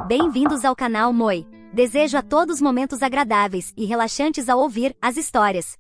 Bem-vindos ao canal Moi. Desejo a todos momentos agradáveis e relaxantes ao ouvir as histórias.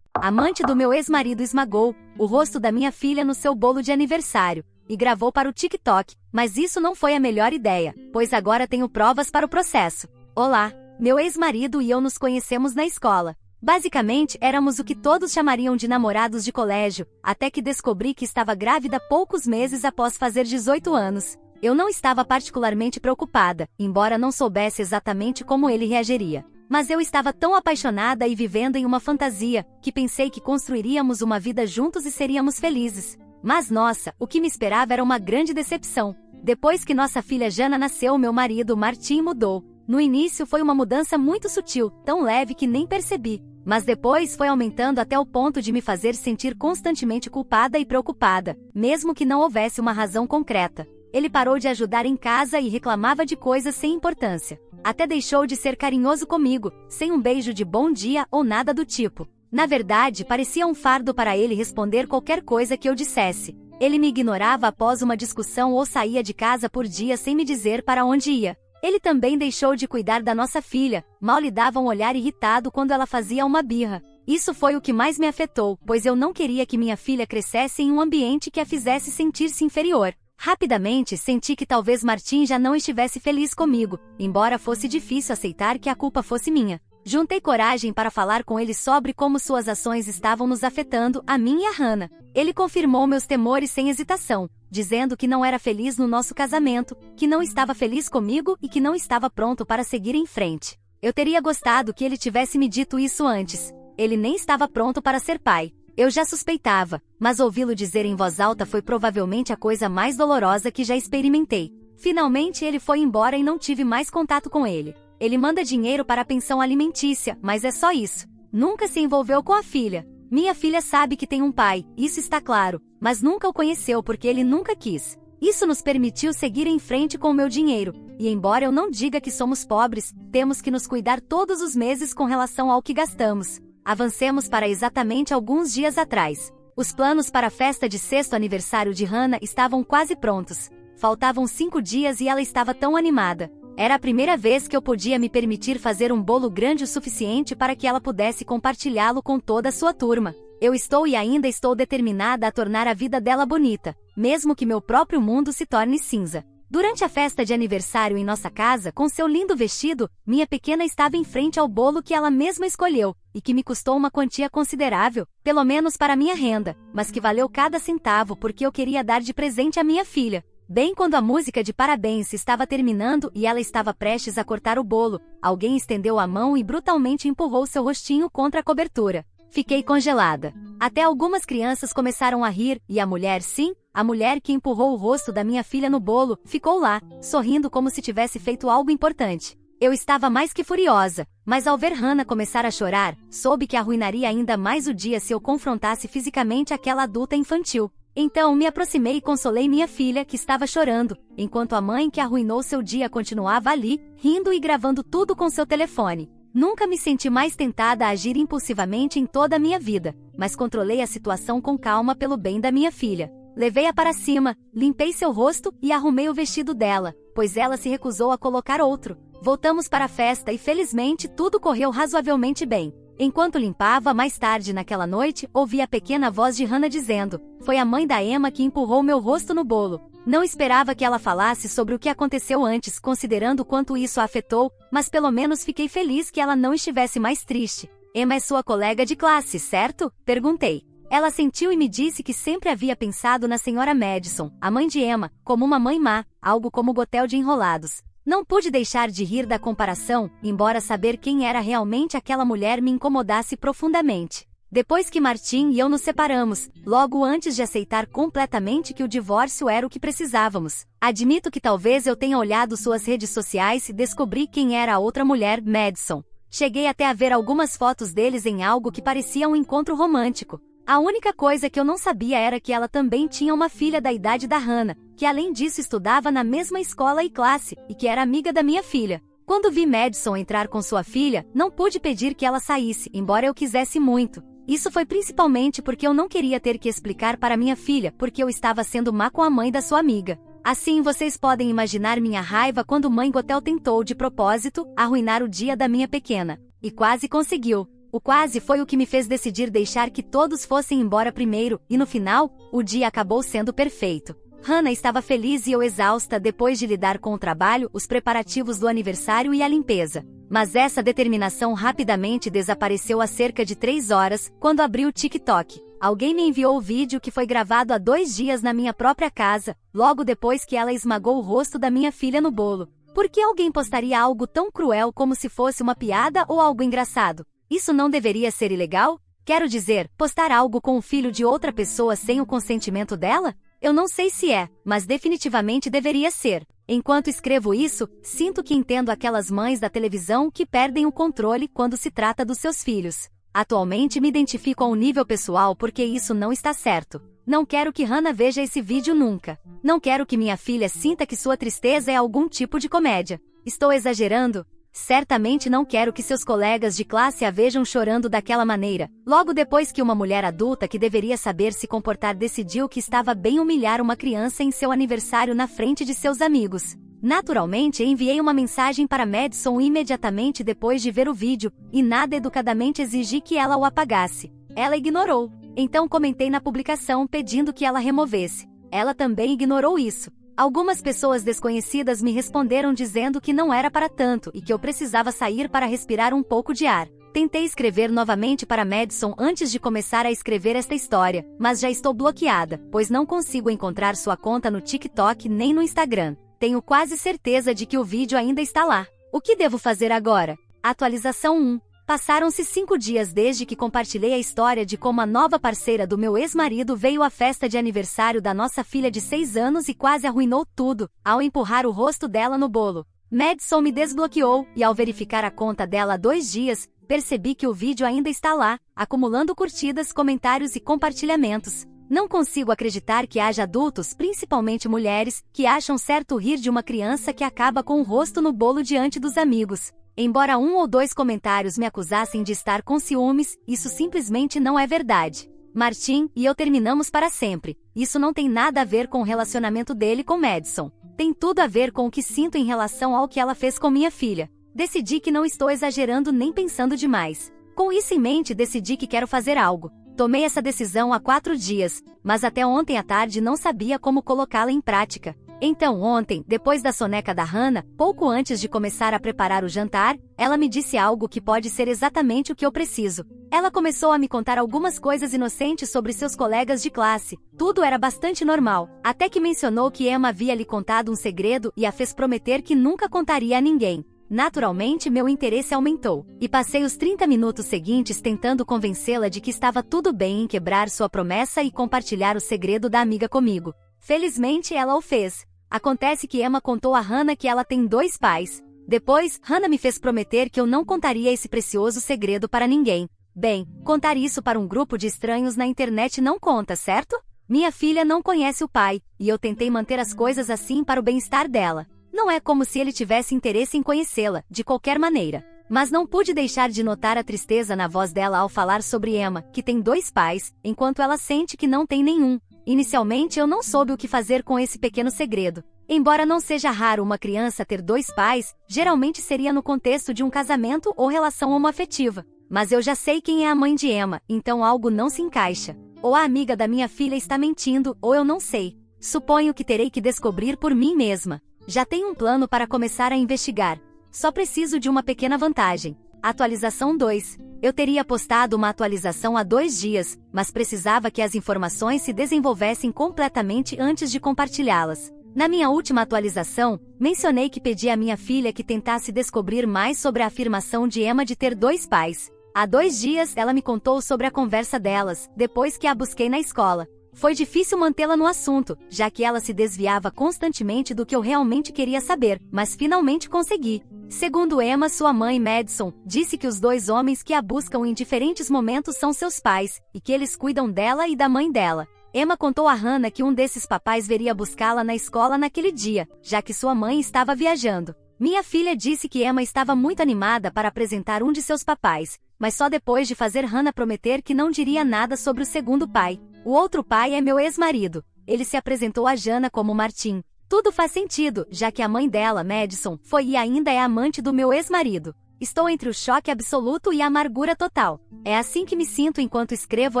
A amante do meu ex-marido esmagou o rosto da minha filha no seu bolo de aniversário e gravou para o TikTok, mas isso não foi a melhor ideia, pois agora tenho provas para o processo. Olá, meu ex-marido e eu nos conhecemos na escola. Basicamente, éramos o que todos chamariam de namorados de colégio, até que descobri que estava grávida poucos meses após fazer 18 anos. Eu não estava particularmente preocupada, embora não soubesse exatamente como ele reagiria. Mas eu estava tão apaixonada e vivendo em uma fantasia, que pensei que construiríamos uma vida juntos e seríamos felizes. Mas nossa, o que me esperava era uma grande decepção. Depois que nossa filha Jana nasceu, meu marido Martim mudou. No início foi uma mudança muito sutil, tão leve que nem percebi. Mas depois foi aumentando até o ponto de me fazer sentir constantemente culpada e preocupada, mesmo que não houvesse uma razão concreta. Ele parou de ajudar em casa e reclamava de coisas sem importância. Até deixou de ser carinhoso comigo, sem um beijo de bom dia ou nada do tipo. Na verdade, parecia um fardo para ele responder qualquer coisa que eu dissesse. Ele me ignorava após uma discussão ou saía de casa por dia sem me dizer para onde ia. Ele também deixou de cuidar da nossa filha, mal lhe dava um olhar irritado quando ela fazia uma birra. Isso foi o que mais me afetou, pois eu não queria que minha filha crescesse em um ambiente que a fizesse sentir-se inferior. Rapidamente senti que talvez Martim já não estivesse feliz comigo, embora fosse difícil aceitar que a culpa fosse minha. Juntei coragem para falar com ele sobre como suas ações estavam nos afetando, a mim e a Hannah. Ele confirmou meus temores sem hesitação, dizendo que não era feliz no nosso casamento, que não estava feliz comigo e que não estava pronto para seguir em frente. Eu teria gostado que ele tivesse me dito isso antes. Ele nem estava pronto para ser pai. Eu já suspeitava, mas ouvi-lo dizer em voz alta foi provavelmente a coisa mais dolorosa que já experimentei. Finalmente ele foi embora e não tive mais contato com ele. Ele manda dinheiro para a pensão alimentícia, mas é só isso. Nunca se envolveu com a filha. Minha filha sabe que tem um pai, isso está claro, mas nunca o conheceu porque ele nunca quis. Isso nos permitiu seguir em frente com o meu dinheiro, e embora eu não diga que somos pobres, temos que nos cuidar todos os meses com relação ao que gastamos. Avancemos para exatamente alguns dias atrás. Os planos para a festa de 6º aniversário de Hannah estavam quase prontos. Faltavam 5 dias e ela estava tão animada. Era a primeira vez que eu podia me permitir fazer um bolo grande o suficiente para que ela pudesse compartilhá-lo com toda a sua turma. Eu estou e ainda estou determinada a tornar a vida dela bonita, mesmo que meu próprio mundo se torne cinza. Durante a festa de aniversário em nossa casa, com seu lindo vestido, minha pequena estava em frente ao bolo que ela mesma escolheu, e que me custou uma quantia considerável, pelo menos para minha renda, mas que valeu cada centavo porque eu queria dar de presente à minha filha. Bem quando a música de parabéns estava terminando e ela estava prestes a cortar o bolo, alguém estendeu a mão e brutalmente empurrou seu rostinho contra a cobertura. Fiquei congelada. Até algumas crianças começaram a rir, e a mulher, sim, a mulher que empurrou o rosto da minha filha no bolo, ficou lá, sorrindo como se tivesse feito algo importante. Eu estava mais que furiosa, mas ao ver Hannah começar a chorar, soube que arruinaria ainda mais o dia se eu confrontasse fisicamente aquela adulta infantil. Então me aproximei e consolei minha filha, que estava chorando, enquanto a mãe que arruinou seu dia continuava ali, rindo e gravando tudo com seu telefone. Nunca me senti mais tentada a agir impulsivamente em toda a minha vida, mas controlei a situação com calma pelo bem da minha filha. Levei-a para cima, limpei seu rosto e arrumei o vestido dela, pois ela se recusou a colocar outro. Voltamos para a festa e felizmente tudo correu razoavelmente bem. Enquanto limpava, mais tarde naquela noite, ouvi a pequena voz de Hannah dizendo: "Foi a mãe da Emma que empurrou meu rosto no bolo." Não esperava que ela falasse sobre o que aconteceu antes, considerando quanto isso a afetou, mas pelo menos fiquei feliz que ela não estivesse mais triste. "Emma é sua colega de classe, certo?" perguntei. Ela assentiu e me disse que sempre havia pensado na senhora Madison, a mãe de Emma, como uma mãe má, algo como Gotel de Enrolados. Não pude deixar de rir da comparação, embora saber quem era realmente aquela mulher me incomodasse profundamente. Depois que Martim e eu nos separamos, logo antes de aceitar completamente que o divórcio era o que precisávamos, admito que talvez eu tenha olhado suas redes sociais e descobri quem era a outra mulher, Madison. Cheguei até a ver algumas fotos deles em algo que parecia um encontro romântico. A única coisa que eu não sabia era que ela também tinha uma filha da idade da Hannah, que além disso estudava na mesma escola e classe, e que era amiga da minha filha. Quando vi Madison entrar com sua filha, não pude pedir que ela saísse, embora eu quisesse muito. Isso foi principalmente porque eu não queria ter que explicar para minha filha porque eu estava sendo má com a mãe da sua amiga. Assim vocês podem imaginar minha raiva quando Mãe Gothel tentou de propósito arruinar o dia da minha pequena. E quase conseguiu. O quase foi o que me fez decidir deixar que todos fossem embora primeiro, e no final, o dia acabou sendo perfeito. Hannah estava feliz e eu exausta depois de lidar com o trabalho, os preparativos do aniversário e a limpeza. Mas essa determinação rapidamente desapareceu há cerca de 3 horas, quando abri o TikTok. Alguém me enviou o vídeo que foi gravado há 2 dias na minha própria casa, logo depois que ela esmagou o rosto da minha filha no bolo. Por que alguém postaria algo tão cruel como se fosse uma piada ou algo engraçado? Isso não deveria ser ilegal? Quero dizer, postar algo com o filho de outra pessoa sem o consentimento dela? Eu não sei se é, mas definitivamente deveria ser. Enquanto escrevo isso, sinto que entendo aquelas mães da televisão que perdem o controle quando se trata dos seus filhos. Atualmente me identifico a um nível pessoal porque isso não está certo. Não quero que Hannah veja esse vídeo nunca. Não quero que minha filha sinta que sua tristeza é algum tipo de comédia. Estou exagerando? Certamente não quero que seus colegas de classe a vejam chorando daquela maneira, logo depois que uma mulher adulta que deveria saber se comportar decidiu que estava bem humilhar uma criança em seu aniversário na frente de seus amigos. Naturalmente, enviei uma mensagem para Madison imediatamente depois de ver o vídeo, e nada educadamente exigi que ela o apagasse. Ela ignorou. Então comentei na publicação pedindo que ela removesse. Ela também ignorou isso. Algumas pessoas desconhecidas me responderam dizendo que não era para tanto e que eu precisava sair para respirar um pouco de ar. Tentei escrever novamente para Madison antes de começar a escrever esta história, mas já estou bloqueada, pois não consigo encontrar sua conta no TikTok nem no Instagram. Tenho quase certeza de que o vídeo ainda está lá. O que devo fazer agora? Atualização 1. Passaram-se 5 dias desde que compartilhei a história de como a nova parceira do meu ex-marido veio à festa de aniversário da nossa filha de 6 anos e quase arruinou tudo, ao empurrar o rosto dela no bolo. Madison me desbloqueou, e ao verificar a conta dela há 2 dias, percebi que o vídeo ainda está lá, acumulando curtidas, comentários e compartilhamentos. Não consigo acreditar que haja adultos, principalmente mulheres, que acham certo rir de uma criança que acaba com o rosto no bolo diante dos amigos. Embora 1 ou 2 comentários me acusassem de estar com ciúmes, isso simplesmente não é verdade. Martin e eu terminamos para sempre. Isso não tem nada a ver com o relacionamento dele com Madison. Tem tudo a ver com o que sinto em relação ao que ela fez com minha filha. Decidi que não estou exagerando nem pensando demais. Com isso em mente, decidi que quero fazer algo. Tomei essa decisão há 4 dias, mas até ontem à tarde não sabia como colocá-la em prática. Então ontem, depois da soneca da Hannah, pouco antes de começar a preparar o jantar, ela me disse algo que pode ser exatamente o que eu preciso. Ela começou a me contar algumas coisas inocentes sobre seus colegas de classe. Tudo era bastante normal, até que mencionou que Emma havia lhe contado um segredo e a fez prometer que nunca contaria a ninguém. Naturalmente, meu interesse aumentou, e passei os 30 minutos seguintes tentando convencê-la de que estava tudo bem em quebrar sua promessa e compartilhar o segredo da amiga comigo. Felizmente, ela o fez. Acontece que Emma contou a Hannah que ela tem 2 pais. Depois, Hannah me fez prometer que eu não contaria esse precioso segredo para ninguém. Bem, contar isso para um grupo de estranhos na internet não conta, certo? Minha filha não conhece o pai, e eu tentei manter as coisas assim para o bem-estar dela. Não é como se ele tivesse interesse em conhecê-la, de qualquer maneira. Mas não pude deixar de notar a tristeza na voz dela ao falar sobre Emma, que tem 2 pais, enquanto ela sente que não tem nenhum. Inicialmente eu não soube o que fazer com esse pequeno segredo. Embora não seja raro uma criança ter 2 pais, geralmente seria no contexto de um casamento ou relação homoafetiva. Mas eu já sei quem é a mãe de Emma, então algo não se encaixa. Ou a amiga da minha filha está mentindo, ou eu não sei. Suponho que terei que descobrir por mim mesma. Já tenho um plano para começar a investigar. Só preciso de uma pequena vantagem. Atualização 2. Eu teria postado uma atualização há 2 dias, mas precisava que as informações se desenvolvessem completamente antes de compartilhá-las. Na minha última atualização, mencionei que pedi à minha filha que tentasse descobrir mais sobre a afirmação de Emma de ter 2 pais. Há 2 dias ela me contou sobre a conversa delas, depois que a busquei na escola. Foi difícil mantê-la no assunto, já que ela se desviava constantemente do que eu realmente queria saber, mas finalmente consegui. Segundo Emma, sua mãe Madison disse que os 2 homens que a buscam em diferentes momentos são seus pais, e que eles cuidam dela e da mãe dela. Emma contou a Hannah que um desses papais viria buscá-la na escola naquele dia, já que sua mãe estava viajando. Minha filha disse que Emma estava muito animada para apresentar um de seus papais, mas só depois de fazer Hannah prometer que não diria nada sobre o segundo pai. O outro pai é meu ex-marido. Ele se apresentou a Jana como Martin. Tudo faz sentido, já que a mãe dela, Madison, foi e ainda é amante do meu ex-marido. Estou entre o choque absoluto e a amargura total. É assim que me sinto enquanto escrevo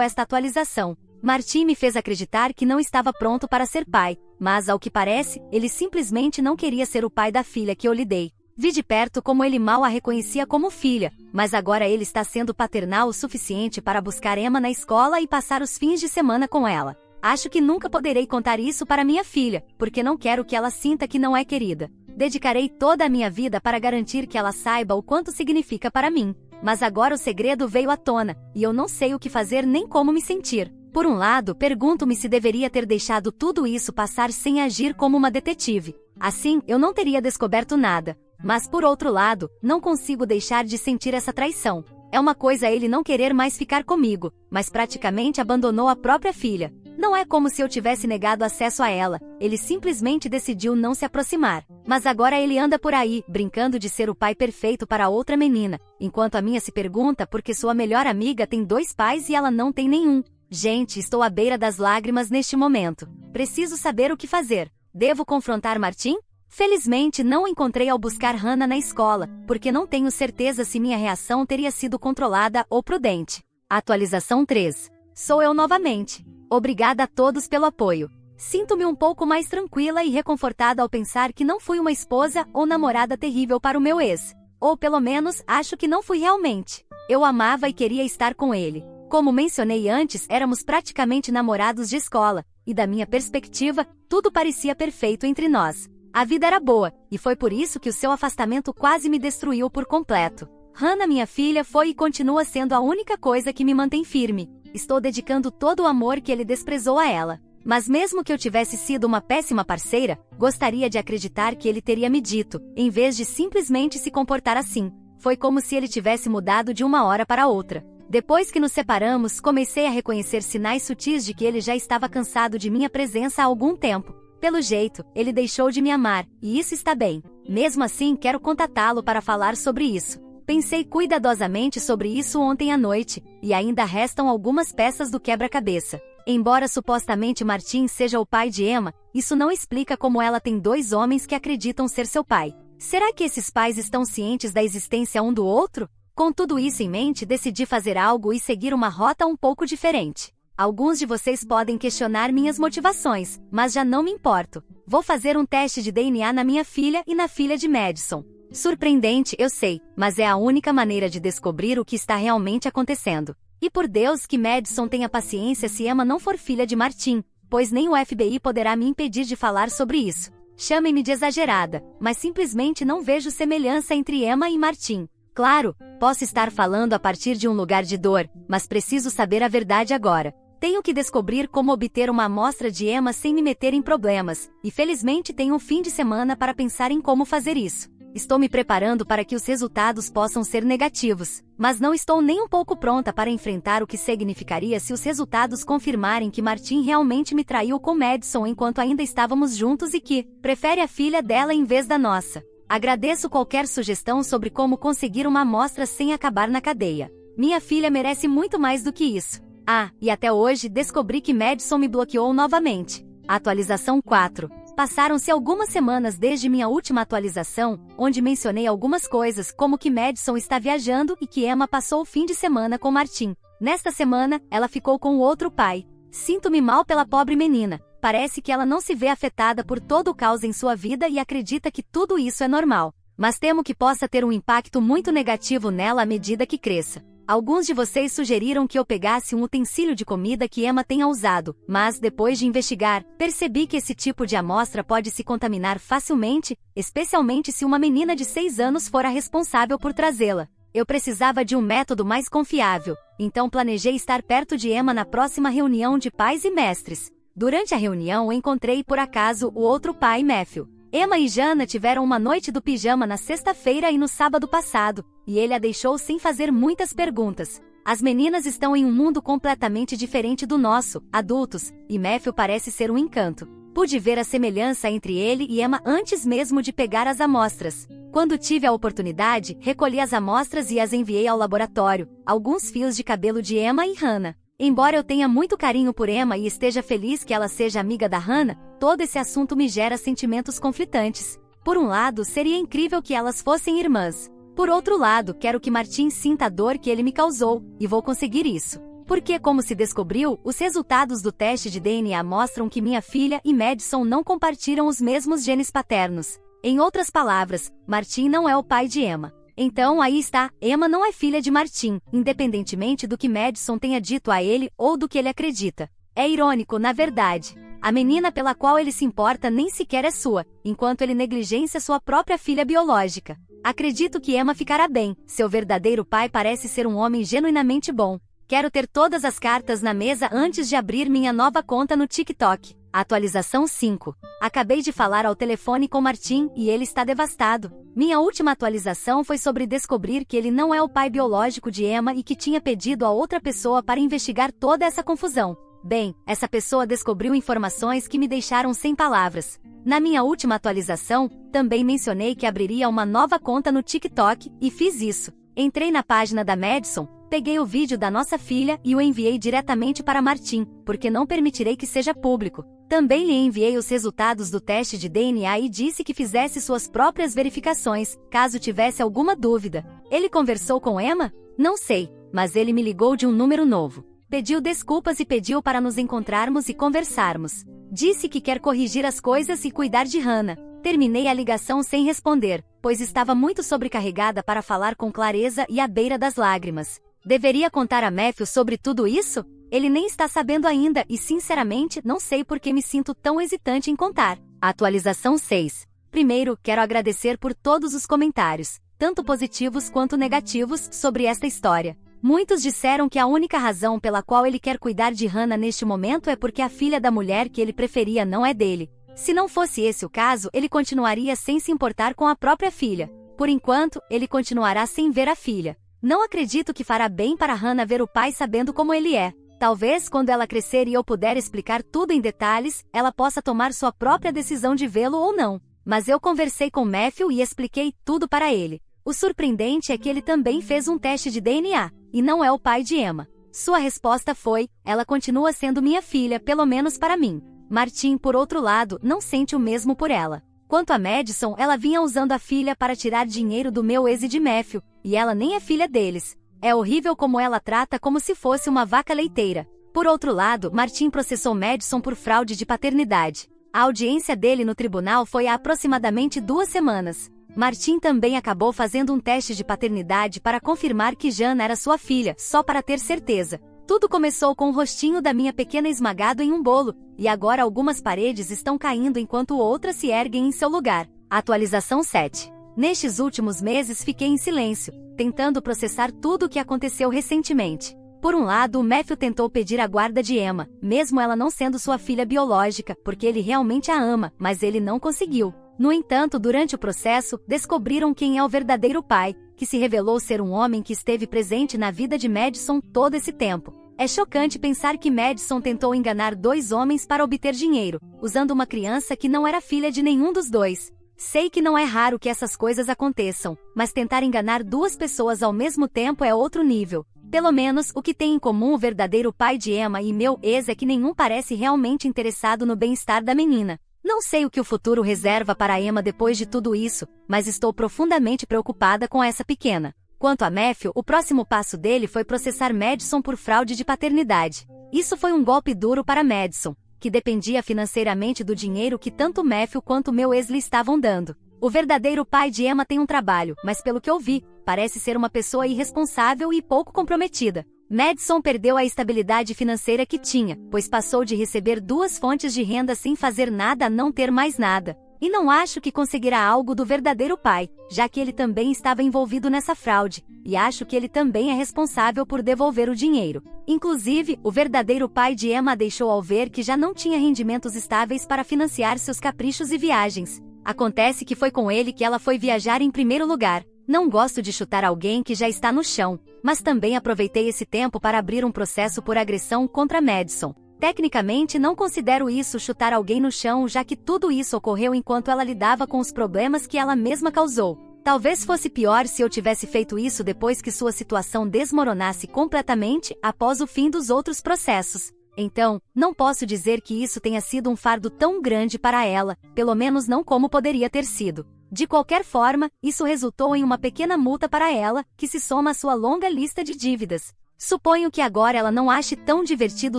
esta atualização. Martin me fez acreditar que não estava pronto para ser pai, mas, ao que parece, ele simplesmente não queria ser o pai da filha que eu lhe dei. Vi de perto como ele mal a reconhecia como filha, mas agora ele está sendo paternal o suficiente para buscar Emma na escola e passar os fins de semana com ela. Acho que nunca poderei contar isso para minha filha, porque não quero que ela sinta que não é querida. Dedicarei toda a minha vida para garantir que ela saiba o quanto significa para mim. Mas agora o segredo veio à tona, e eu não sei o que fazer nem como me sentir. Por um lado, pergunto-me se deveria ter deixado tudo isso passar sem agir como uma detetive. Assim, eu não teria descoberto nada. Mas por outro lado, não consigo deixar de sentir essa traição. É uma coisa ele não querer mais ficar comigo, mas praticamente abandonou a própria filha. Não é como se eu tivesse negado acesso a ela, ele simplesmente decidiu não se aproximar. Mas agora ele anda por aí, brincando de ser o pai perfeito para outra menina, enquanto a minha se pergunta por que sua melhor amiga tem 2 pais e ela não tem nenhum. Gente, estou à beira das lágrimas neste momento. Preciso saber o que fazer. Devo confrontar Martin? Felizmente não o encontrei ao buscar Hannah na escola, porque não tenho certeza se minha reação teria sido controlada ou prudente. Atualização 3. Sou eu novamente. Obrigada a todos pelo apoio. Sinto-me um pouco mais tranquila e reconfortada ao pensar que não fui uma esposa ou namorada terrível para o meu ex. Ou pelo menos, acho que não fui realmente. Eu o amava e queria estar com ele. Como mencionei antes, éramos praticamente namorados de escola, e da minha perspectiva, tudo parecia perfeito entre nós. A vida era boa, e foi por isso que o seu afastamento quase me destruiu por completo. Hannah, minha filha, foi e continua sendo a única coisa que me mantém firme. Estou dedicando todo o amor que ele desprezou a ela. Mas mesmo que eu tivesse sido uma péssima parceira, gostaria de acreditar que ele teria me dito, em vez de simplesmente se comportar assim. Foi como se ele tivesse mudado de uma hora para outra. Depois que nos separamos, comecei a reconhecer sinais sutis de que ele já estava cansado de minha presença há algum tempo. Pelo jeito, ele deixou de me amar, e isso está bem. Mesmo assim, quero contatá-lo para falar sobre isso. Pensei cuidadosamente sobre isso ontem à noite, e ainda restam algumas peças do quebra-cabeça. Embora supostamente Martin seja o pai de Emma, isso não explica como ela tem 2 homens que acreditam ser seu pai. Será que esses pais estão cientes da existência um do outro? Com tudo isso em mente, decidi fazer algo e seguir uma rota um pouco diferente. Alguns de vocês podem questionar minhas motivações, mas já não me importo. Vou fazer um teste de DNA na minha filha e na filha de Madison. Surpreendente, eu sei, mas é a única maneira de descobrir o que está realmente acontecendo. E por Deus que Madison tenha paciência se Emma não for filha de Martin, pois nem o FBI poderá me impedir de falar sobre isso. Chamem-me de exagerada, mas simplesmente não vejo semelhança entre Emma e Martin. Claro, posso estar falando a partir de um lugar de dor, mas preciso saber a verdade agora. Tenho que descobrir como obter uma amostra de Emma sem me meter em problemas, e felizmente tenho um fim de semana para pensar em como fazer isso. Estou me preparando para que os resultados possam ser negativos, mas não estou nem um pouco pronta para enfrentar o que significaria se os resultados confirmarem que Martin realmente me traiu com Madison enquanto ainda estávamos juntos e que prefere a filha dela em vez da nossa. Agradeço qualquer sugestão sobre como conseguir uma amostra sem acabar na cadeia. Minha filha merece muito mais do que isso. Ah, e até hoje descobri que Madison me bloqueou novamente. Atualização 4. Passaram-se algumas semanas desde minha última atualização, onde mencionei algumas coisas como que Madison está viajando e que Emma passou o fim de semana com Martin. Nesta semana, ela ficou com o outro pai. Sinto-me mal pela pobre menina. Parece que ela não se vê afetada por todo o caos em sua vida e acredita que tudo isso é normal. Mas temo que possa ter um impacto muito negativo nela à medida que cresça. Alguns de vocês sugeriram que eu pegasse um utensílio de comida que Emma tenha usado, mas depois de investigar, percebi que esse tipo de amostra pode se contaminar facilmente, especialmente se uma menina de 6 anos for a responsável por trazê-la. Eu precisava de um método mais confiável, então planejei estar perto de Emma na próxima reunião de pais e mestres. Durante a reunião, encontrei por acaso o outro pai, Matthew. Emma e Jana tiveram uma noite do pijama na sexta-feira e no sábado passado, e ele a deixou sem fazer muitas perguntas. As meninas estão em um mundo completamente diferente do nosso, adultos, e Matthew parece ser um encanto. Pude ver a semelhança entre ele e Emma antes mesmo de pegar as amostras. Quando tive a oportunidade, recolhi as amostras e as enviei ao laboratório, alguns fios de cabelo de Emma e Hannah. Embora eu tenha muito carinho por Emma e esteja feliz que ela seja amiga da Hannah, todo esse assunto me gera sentimentos conflitantes. Por um lado, seria incrível que elas fossem irmãs. Por outro lado, quero que Martin sinta a dor que ele me causou, e vou conseguir isso. Porque, como se descobriu, os resultados do teste de DNA mostram que minha filha e Madison não compartilham os mesmos genes paternos. Em outras palavras, Martin não é o pai de Emma. Então aí está, Emma não é filha de Martin, independentemente do que Madison tenha dito a ele ou do que ele acredita. É irônico, na verdade. A menina pela qual ele se importa nem sequer é sua, enquanto ele negligencia sua própria filha biológica. Acredito que Emma ficará bem, seu verdadeiro pai parece ser um homem genuinamente bom. Quero ter todas as cartas na mesa antes de abrir minha nova conta no TikTok. Atualização 5. Acabei de falar ao telefone com Martin e ele está devastado. Minha última atualização foi sobre descobrir que ele não é o pai biológico de Emma e que tinha pedido a outra pessoa para investigar toda essa confusão. Bem, essa pessoa descobriu informações que me deixaram sem palavras. Na minha última atualização, também mencionei que abriria uma nova conta no TikTok e fiz isso. Entrei na página da Madison, peguei o vídeo da nossa filha e o enviei diretamente para Martin, porque não permitirei que seja público. Também lhe enviei os resultados do teste de DNA e disse que fizesse suas próprias verificações, caso tivesse alguma dúvida. Ele conversou com Emma? Não sei, mas ele me ligou de um número novo. Pediu desculpas e pediu para nos encontrarmos e conversarmos. Disse que quer corrigir as coisas e cuidar de Hannah. Terminei a ligação sem responder, pois estava muito sobrecarregada para falar com clareza e à beira das lágrimas. Deveria contar a Matthew sobre tudo isso? Ele nem está sabendo ainda e, sinceramente, não sei por que me sinto tão hesitante em contar. Atualização 6. Primeiro, quero agradecer por todos os comentários, tanto positivos quanto negativos, sobre esta história. Muitos disseram que a única razão pela qual ele quer cuidar de Hannah neste momento é porque a filha da mulher que ele preferia não é dele. Se não fosse esse o caso, ele continuaria sem se importar com a própria filha. Por enquanto, ele continuará sem ver a filha. Não acredito que fará bem para Hannah ver o pai sabendo como ele é. Talvez, quando ela crescer e eu puder explicar tudo em detalhes, ela possa tomar sua própria decisão de vê-lo ou não. Mas eu conversei com Matthew e expliquei tudo para ele. O surpreendente é que ele também fez um teste de DNA, e não é o pai de Emma. Sua resposta foi: ela continua sendo minha filha, pelo menos para mim. Martin, por outro lado, não sente o mesmo por ela. Quanto a Madison, ela vinha usando a filha para tirar dinheiro do meu ex e de Matthew, e ela nem é filha deles. É horrível como ela trata como se fosse uma vaca leiteira. Por outro lado, Martin processou Madison por fraude de paternidade. A audiência dele no tribunal foi há aproximadamente 2 semanas. Martin também acabou fazendo um teste de paternidade para confirmar que Jana era sua filha, só para ter certeza. Tudo começou com o rostinho da minha pequena esmagado em um bolo, e agora algumas paredes estão caindo enquanto outras se erguem em seu lugar. Atualização 7. Nestes últimos meses fiquei em silêncio, tentando processar tudo o que aconteceu recentemente. Por um lado, Matthew tentou pedir a guarda de Emma, mesmo ela não sendo sua filha biológica, porque ele realmente a ama, mas ele não conseguiu. No entanto, durante o processo, descobriram quem é o verdadeiro pai, que se revelou ser um homem que esteve presente na vida de Madison todo esse tempo. É chocante pensar que Madison tentou enganar 2 homens para obter dinheiro, usando uma criança que não era filha de nenhum dos dois. Sei que não é raro que essas coisas aconteçam, mas tentar enganar 2 pessoas ao mesmo tempo é outro nível. Pelo menos, o que tem em comum o verdadeiro pai de Emma e meu ex é que nenhum parece realmente interessado no bem-estar da menina. Não sei o que o futuro reserva para Emma depois de tudo isso, mas estou profundamente preocupada com essa pequena. Quanto a Matthew, o próximo passo dele foi processar Madison por fraude de paternidade. Isso foi um golpe duro para Madison, que dependia financeiramente do dinheiro que tanto Matthew quanto meu ex lhe estavam dando. O verdadeiro pai de Emma tem um trabalho, mas pelo que eu vi, parece ser uma pessoa irresponsável e pouco comprometida. Madison perdeu a estabilidade financeira que tinha, pois passou de receber 2 fontes de renda sem fazer nada a não ter mais nada. E não acho que conseguirá algo do verdadeiro pai, já que ele também estava envolvido nessa fraude, e acho que ele também é responsável por devolver o dinheiro. Inclusive, o verdadeiro pai de Emma deixou ao ver que já não tinha rendimentos estáveis para financiar seus caprichos e viagens. Acontece que foi com ele que ela foi viajar em primeiro lugar. Não gosto de chutar alguém que já está no chão, mas também aproveitei esse tempo para abrir um processo por agressão contra Madison. Tecnicamente, não considero isso chutar alguém no chão, já que tudo isso ocorreu enquanto ela lidava com os problemas que ela mesma causou. Talvez fosse pior se eu tivesse feito isso depois que sua situação desmoronasse completamente após o fim dos outros processos. Então, não posso dizer que isso tenha sido um fardo tão grande para ela, pelo menos não como poderia ter sido. De qualquer forma, isso resultou em uma pequena multa para ela, que se soma à sua longa lista de dívidas. Suponho que agora ela não ache tão divertido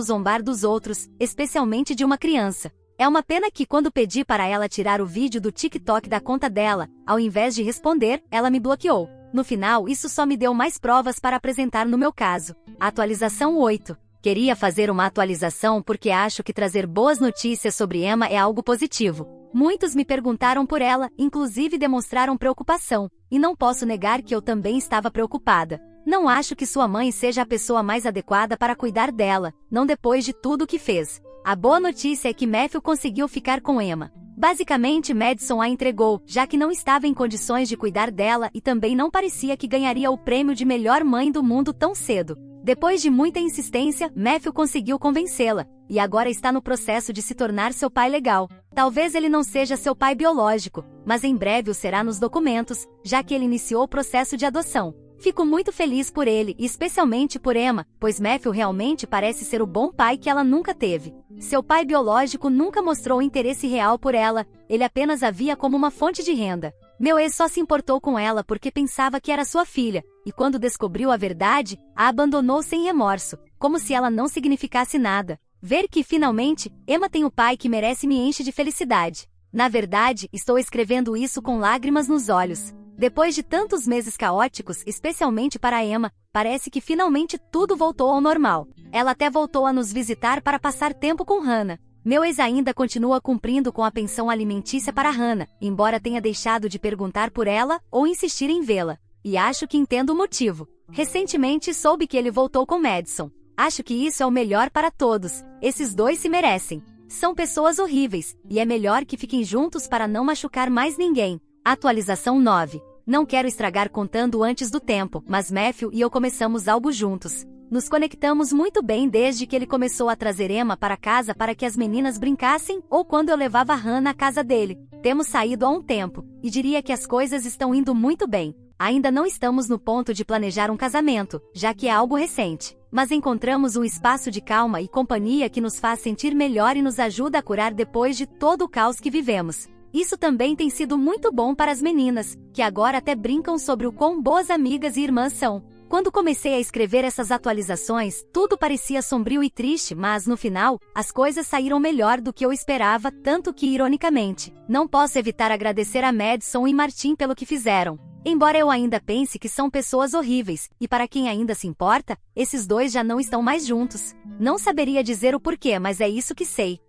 zombar dos outros, especialmente de uma criança. É uma pena que quando pedi para ela tirar o vídeo do TikTok da conta dela, ao invés de responder, ela me bloqueou. No final, isso só me deu mais provas para apresentar no meu caso. Atualização 8. Queria fazer uma atualização porque acho que trazer boas notícias sobre Emma é algo positivo. Muitos me perguntaram por ela, inclusive demonstraram preocupação, e não posso negar que eu também estava preocupada. Não acho que sua mãe seja a pessoa mais adequada para cuidar dela, não depois de tudo o que fez. A boa notícia é que Matthew conseguiu ficar com Emma. Basicamente, Madison a entregou, já que não estava em condições de cuidar dela e também não parecia que ganharia o prêmio de melhor mãe do mundo tão cedo. Depois de muita insistência, Matthew conseguiu convencê-la, e agora está no processo de se tornar seu pai legal. Talvez ele não seja seu pai biológico, mas em breve o será nos documentos, já que ele iniciou o processo de adoção. Fico muito feliz por ele e especialmente por Emma, pois Matthew realmente parece ser o bom pai que ela nunca teve. Seu pai biológico nunca mostrou interesse real por ela, ele apenas a via como uma fonte de renda. Meu ex só se importou com ela porque pensava que era sua filha, e quando descobriu a verdade, a abandonou sem remorso, como se ela não significasse nada. Ver que, finalmente, Emma tem o pai que merece me enche de felicidade. Na verdade, estou escrevendo isso com lágrimas nos olhos. Depois de tantos meses caóticos, especialmente para Emma, parece que finalmente tudo voltou ao normal. Ela até voltou a nos visitar para passar tempo com Hannah. Meu ex ainda continua cumprindo com a pensão alimentícia para Hannah, embora tenha deixado de perguntar por ela ou insistir em vê-la. E acho que entendo o motivo. Recentemente soube que ele voltou com Madison. Acho que isso é o melhor para todos. Esses dois se merecem. São pessoas horríveis, e é melhor que fiquem juntos para não machucar mais ninguém. Atualização 9. Não quero estragar contando antes do tempo, mas Matthew e eu começamos algo juntos. Nos conectamos muito bem desde que ele começou a trazer Emma para casa para que as meninas brincassem ou quando eu levava Hannah à casa dele. Temos saído há um tempo, e diria que as coisas estão indo muito bem. Ainda não estamos no ponto de planejar um casamento, já que é algo recente. Mas encontramos um espaço de calma e companhia que nos faz sentir melhor e nos ajuda a curar depois de todo o caos que vivemos. Isso também tem sido muito bom para as meninas, que agora até brincam sobre o quão boas amigas e irmãs são. Quando comecei a escrever essas atualizações, tudo parecia sombrio e triste, mas no final, as coisas saíram melhor do que eu esperava, tanto que, ironicamente, não posso evitar agradecer a Madison e Martin pelo que fizeram. Embora eu ainda pense que são pessoas horríveis, e para quem ainda se importa, esses dois já não estão mais juntos. Não saberia dizer o porquê, mas é isso que sei.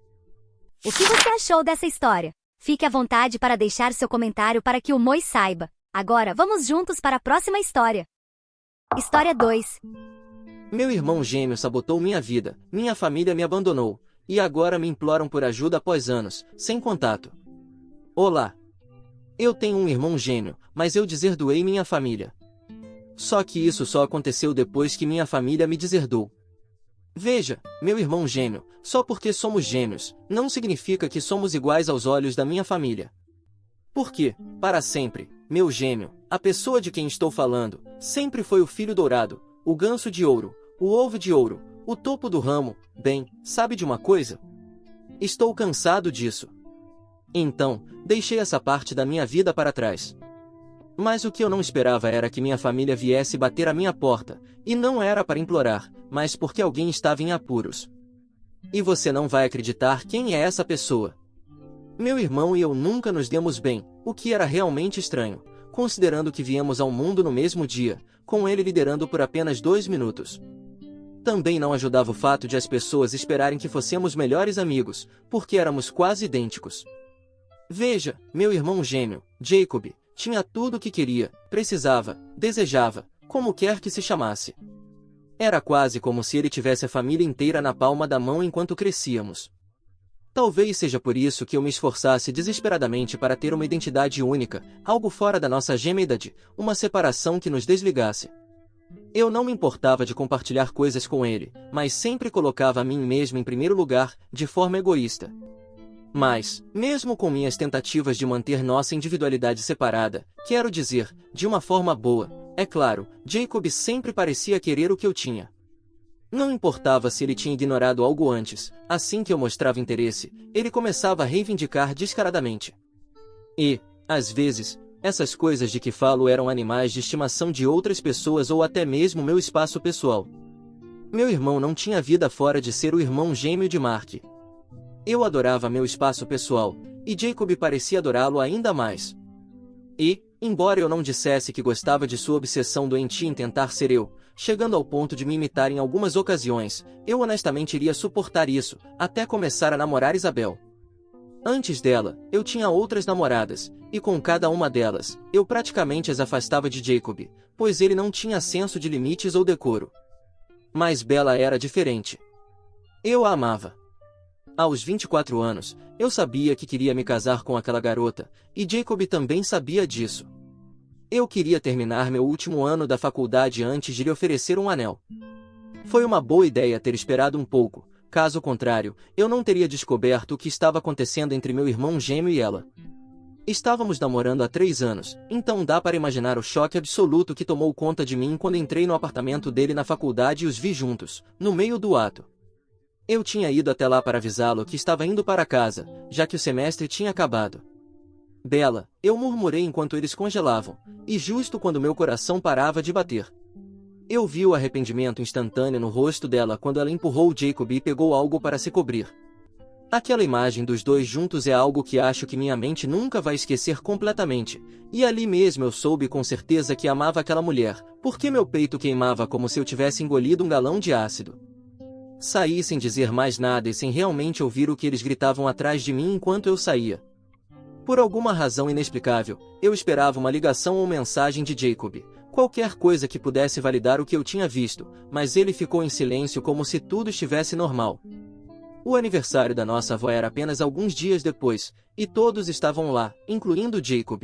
O que você achou dessa história? Fique à vontade para deixar seu comentário para que o Moi saiba. Agora, vamos juntos para a próxima história. História 2. Meu irmão gêmeo sabotou minha vida, minha família me abandonou, e agora me imploram por ajuda após anos, sem contato. Olá. Eu tenho um irmão gêmeo, mas eu deserdoei minha família. Só que isso só aconteceu depois que minha família me deserdou. Veja, meu irmão gêmeo, só porque somos gêmeos, não significa que somos iguais aos olhos da minha família. Porque, para sempre, meu gêmeo, a pessoa de quem estou falando, sempre foi o filho dourado, o ganso de ouro, o ovo de ouro, o topo do ramo. Bem, sabe de uma coisa? Estou cansado disso. Então, deixei essa parte da minha vida para trás. Mas o que eu não esperava era que minha família viesse bater à minha porta, e não era para implorar, mas porque alguém estava em apuros. E você não vai acreditar quem é essa pessoa. Meu irmão e eu nunca nos demos bem, o que era realmente estranho, considerando que viemos ao mundo no mesmo dia, com ele liderando por apenas 2 minutos. Também não ajudava o fato de as pessoas esperarem que fossemos melhores amigos, porque éramos quase idênticos. Veja, meu irmão gêmeo, Jacob, tinha tudo o que queria, precisava, desejava, como quer que se chamasse. Era quase como se ele tivesse a família inteira na palma da mão enquanto crescíamos. Talvez seja por isso que eu me esforçasse desesperadamente para ter uma identidade única, algo fora da nossa gêmeidade, uma separação que nos desligasse. Eu não me importava de compartilhar coisas com ele, mas sempre colocava a mim mesmo em primeiro lugar, de forma egoísta. Mas, mesmo com minhas tentativas de manter nossa individualidade separada, quero dizer, de uma forma boa, é claro, Jacob sempre parecia querer o que eu tinha. Não importava se ele tinha ignorado algo antes, assim que eu mostrava interesse, ele começava a reivindicar descaradamente. E, às vezes, essas coisas de que falo eram animais de estimação de outras pessoas ou até mesmo meu espaço pessoal. Meu irmão não tinha vida fora de ser o irmão gêmeo de Mark. Eu adorava meu espaço pessoal, e Jacob parecia adorá-lo ainda mais. E, embora eu não dissesse que gostava de sua obsessão doentia em tentar ser eu, chegando ao ponto de me imitar em algumas ocasiões, eu honestamente iria suportar isso, até começar a namorar Isabel. Antes dela, eu tinha outras namoradas, e com cada uma delas, eu praticamente as afastava de Jacob, pois ele não tinha senso de limites ou decoro. Mas Bella era diferente. Eu a amava. Aos 24 anos, eu sabia que queria me casar com aquela garota, e Jacob também sabia disso. Eu queria terminar meu último ano da faculdade antes de lhe oferecer um anel. Foi uma boa ideia ter esperado um pouco, caso contrário, eu não teria descoberto o que estava acontecendo entre meu irmão gêmeo e ela. Estávamos namorando há 3 anos, então dá para imaginar o choque absoluto que tomou conta de mim quando entrei no apartamento dele na faculdade e os vi juntos, no meio do ato. Eu tinha ido até lá para avisá-lo que estava indo para casa, já que o semestre tinha acabado. Bella, eu murmurei enquanto eles congelavam, e justo quando meu coração parava de bater. Eu vi o arrependimento instantâneo no rosto dela quando ela empurrou Jacob e pegou algo para se cobrir. Aquela imagem dos dois juntos é algo que acho que minha mente nunca vai esquecer completamente, e ali mesmo eu soube com certeza que amava aquela mulher, porque meu peito queimava como se eu tivesse engolido um galão de ácido. Saí sem dizer mais nada e sem realmente ouvir o que eles gritavam atrás de mim enquanto eu saía. Por alguma razão inexplicável, eu esperava uma ligação ou mensagem de Jacob, qualquer coisa que pudesse validar o que eu tinha visto, mas ele ficou em silêncio como se tudo estivesse normal. O aniversário da nossa avó era apenas alguns dias depois, e todos estavam lá, incluindo Jacob.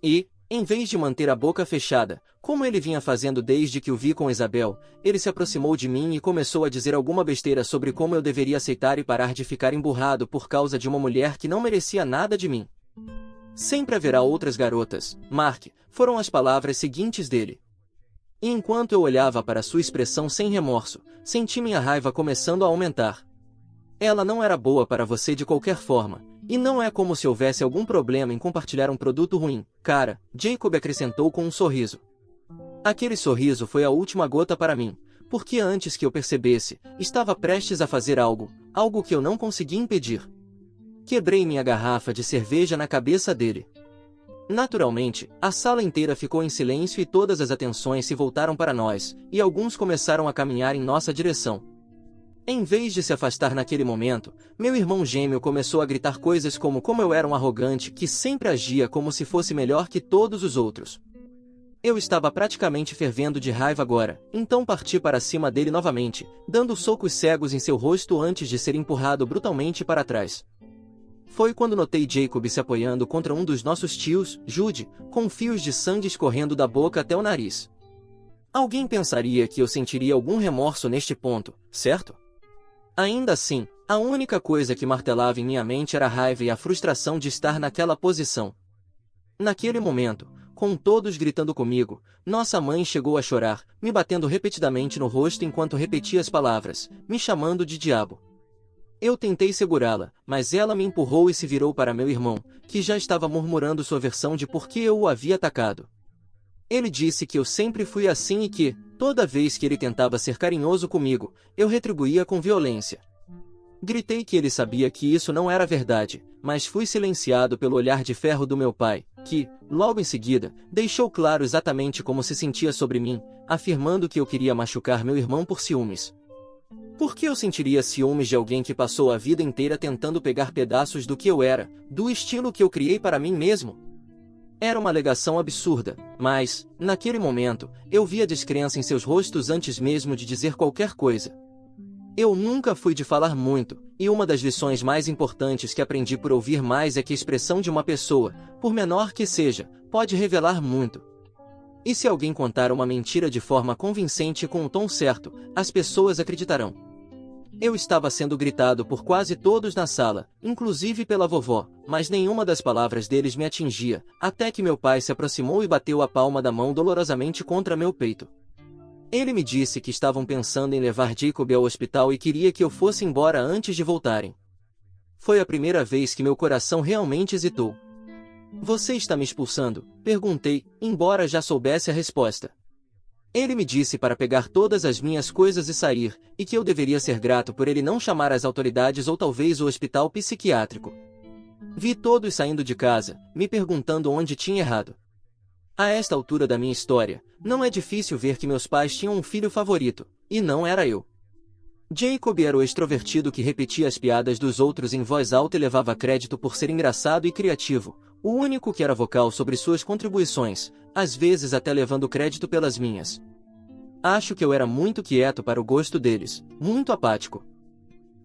E, em vez de manter a boca fechada, como ele vinha fazendo desde que o vi com Isabel, ele se aproximou de mim e começou a dizer alguma besteira sobre como eu deveria aceitar e parar de ficar emburrado por causa de uma mulher que não merecia nada de mim. Sempre haverá outras garotas, Mark, foram as palavras seguintes dele. E enquanto eu olhava para sua expressão sem remorso, senti minha raiva começando a aumentar. Ela não era boa para você de qualquer forma, e não é como se houvesse algum problema em compartilhar um produto ruim, cara, Jacob acrescentou com um sorriso. Aquele sorriso foi a última gota para mim, porque antes que eu percebesse, estava prestes a fazer algo que eu não conseguia impedir. Quebrei minha garrafa de cerveja na cabeça dele. Naturalmente, a sala inteira ficou em silêncio e todas as atenções se voltaram para nós, e alguns começaram a caminhar em nossa direção. Em vez de se afastar naquele momento, meu irmão gêmeo começou a gritar coisas como eu era um arrogante que sempre agia como se fosse melhor que todos os outros. Eu estava praticamente fervendo de raiva agora, então parti para cima dele novamente, dando socos cegos em seu rosto antes de ser empurrado brutalmente para trás. Foi quando notei Jacob se apoiando contra um dos nossos tios, Jude, com fios de sangue escorrendo da boca até o nariz. Alguém pensaria que eu sentiria algum remorso neste ponto, certo? Ainda assim, a única coisa que martelava em minha mente era a raiva e a frustração de estar naquela posição. Naquele momento, com todos gritando comigo, nossa mãe chegou a chorar, me batendo repetidamente no rosto enquanto repetia as palavras, me chamando de diabo. Eu tentei segurá-la, mas ela me empurrou e se virou para meu irmão, que já estava murmurando sua versão de por que eu o havia atacado. Ele disse que eu sempre fui assim e que, toda vez que ele tentava ser carinhoso comigo, eu retribuía com violência. Gritei que ele sabia que isso não era verdade, mas fui silenciado pelo olhar de ferro do meu pai, que, logo em seguida, deixou claro exatamente como se sentia sobre mim, afirmando que eu queria machucar meu irmão por ciúmes. Por que eu sentiria ciúmes de alguém que passou a vida inteira tentando pegar pedaços do que eu era, do estilo que eu criei para mim mesmo? Era uma alegação absurda, mas, naquele momento, eu via descrença em seus rostos antes mesmo de dizer qualquer coisa. Eu nunca fui de falar muito, e uma das lições mais importantes que aprendi por ouvir mais é que a expressão de uma pessoa, por menor que seja, pode revelar muito. E se alguém contar uma mentira de forma convincente e com o tom certo, as pessoas acreditarão. Eu estava sendo gritado por quase todos na sala, inclusive pela vovó, mas nenhuma das palavras deles me atingia, até que meu pai se aproximou e bateu a palma da mão dolorosamente contra meu peito. Ele me disse que estavam pensando em levar Jacob ao hospital e queria que eu fosse embora antes de voltarem. Foi a primeira vez que meu coração realmente hesitou. Você está me expulsando? Perguntei, embora já soubesse a resposta. Ele me disse para pegar todas as minhas coisas e sair, e que eu deveria ser grato por ele não chamar as autoridades ou talvez o hospital psiquiátrico. Vi todos saindo de casa, me perguntando onde tinha errado. A esta altura da minha história, não é difícil ver que meus pais tinham um filho favorito, e não era eu. Jacob era o extrovertido que repetia as piadas dos outros em voz alta e levava crédito por ser engraçado e criativo, o único que era vocal sobre suas contribuições, às vezes até levando crédito pelas minhas. Acho que eu era muito quieto para o gosto deles, muito apático.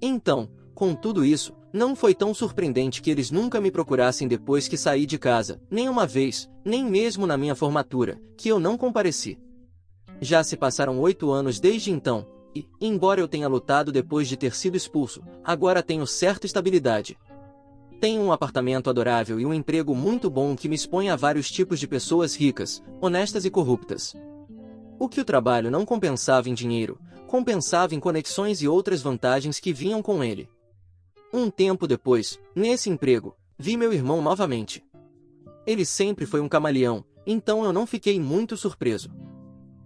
Então, com tudo isso, não foi tão surpreendente que eles nunca me procurassem depois que saí de casa, nem uma vez, nem mesmo na minha formatura, que eu não compareci. Já se passaram 8 anos desde então, e, embora eu tenha lutado depois de ter sido expulso, agora tenho certa estabilidade. Tenho um apartamento adorável e um emprego muito bom que me expõe a vários tipos de pessoas ricas, honestas e corruptas. O que o trabalho não compensava em dinheiro, compensava em conexões e outras vantagens que vinham com ele. Um tempo depois, nesse emprego, vi meu irmão novamente. Ele sempre foi um camaleão, então eu não fiquei muito surpreso.